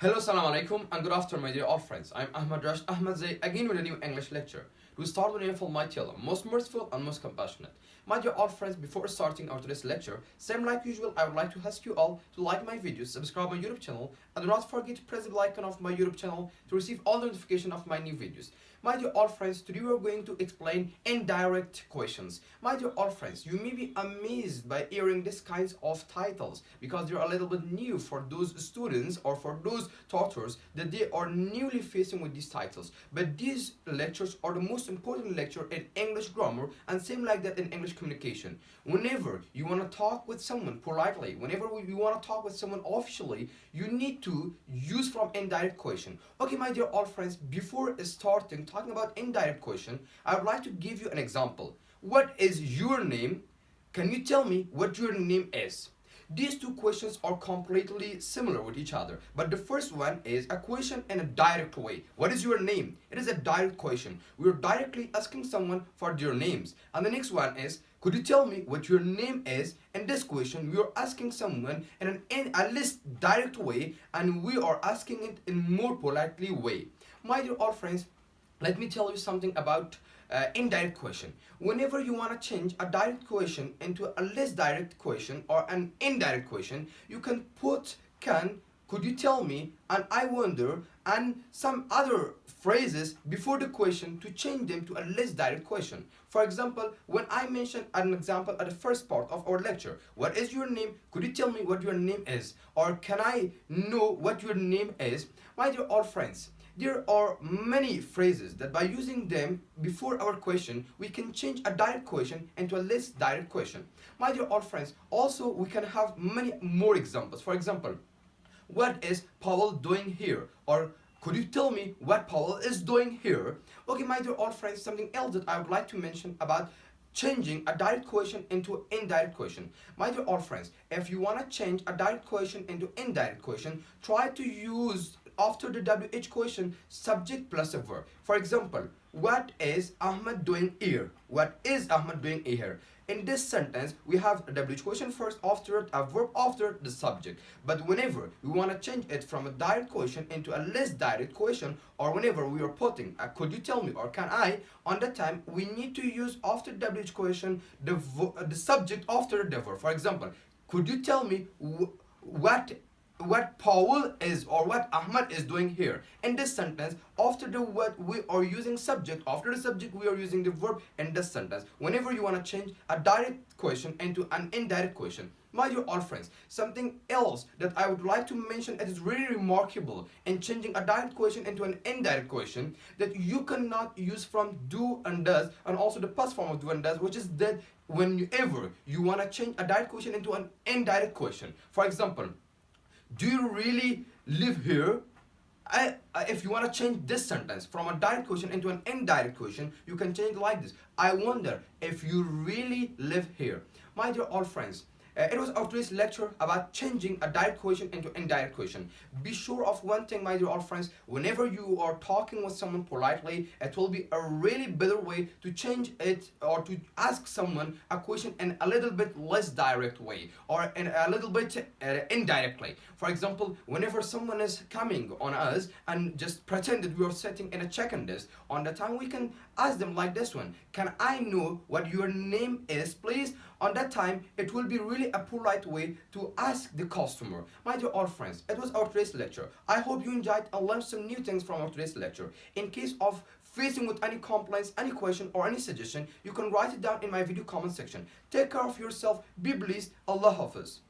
Hello, Assalamu alaikum, and good afternoon, my dear all friends. I'm Ahmad Rash Ahmad Zay, again with a new English lecture. We start with the name of Almighty Allah, most merciful and most compassionate. My dear all friends, before starting our today's lecture, same like usual, I would like to ask you all to like my videos, subscribe my YouTube channel, and do not forget to press the bell icon of my YouTube channel to receive all the notifications of my new videos. My dear all friends, today we are going to explain indirect questions. My dear all friends, you may be amazed by hearing these kinds of titles because they're a little bit new for those students or for those tutors that they are newly facing with these titles. But these lectures are the most important lecture in English grammar and same like that in English communication. Whenever you want to talk with someone politely, whenever you want to talk with someone officially, you need to use from indirect question. Okay, my dear all friends, before starting talking about indirect question, I would like to give you an example. What is your name? Can you tell me what your name is? These two questions are completely similar with each other, but the first one is a question in a direct way. What is your name? It is a direct question. We are directly asking someone for their names. And the next one is, could you tell me what your name is? In this question, we are asking someone in a less direct way, and we are asking it in more politely way. My dear all friends, let me tell you something about indirect question. Whenever you want to change a direct question into a less direct question or an indirect question, you can put can, could you tell me, and I wonder, and some other phrases before the question to change them to a less direct question. For example, when I mentioned an example at the first part of our lecture, what is your name? Could you tell me what your name is? Or can I know what your name is? My dear all friends, there are many phrases that by using them before our question, we can change a direct question into a less direct question. My dear all friends, also we can have many more examples. For example, what is Paul doing here? Or could you tell me what Paul is doing here? Okay, my dear all friends, something else that I would like to mention about changing a direct question into indirect question. My dear all friends, if you want to change a direct question into indirect question, try to use after the WH question subject plus a verb. For example, what is Ahmed doing here? What is Ahmed doing here? In this sentence, we have a WH question first, after it, a verb after the subject. But whenever we want to change it from a direct question into a less direct question, or whenever we are putting a could you tell me or can I, on that time, we need to use after WH question the subject after the verb. For example, could you tell me what Paul is or what Ahmad is doing here. In this sentence, after the what we are using subject, after the subject we are using the verb in this sentence. Whenever you want to change a direct question into an indirect question. My dear all friends, something else that I would like to mention that is really remarkable in changing a direct question into an indirect question that you cannot use from do and does and also the past form of do and does, which is that whenever you want to change a direct question into an indirect question. For example, do you really live here? If you want to change this sentence from a direct question into an indirect question, you can change it like this. I wonder if you really live here. My dear all friends, it was our today's lecture about changing a direct question into indirect question. Be sure of one thing, my dear all friends, whenever you are talking with someone politely, it will be a really better way to change it or to ask someone a question in a little bit less direct way or in a little bit indirectly. For example, whenever someone is coming on us and just pretend that we are sitting in a check-in desk, on the time we can ask them like this one, can I know what your name is, please? On that time, it will be really a polite way to ask the customer. My dear all friends, it was our today's lecture. I hope you enjoyed and learned some new things from our today's lecture. In case of facing with any complaints, any question or any suggestion, you can write it down in my video comment section. Take care of yourself, be blessed, Allah Hafiz.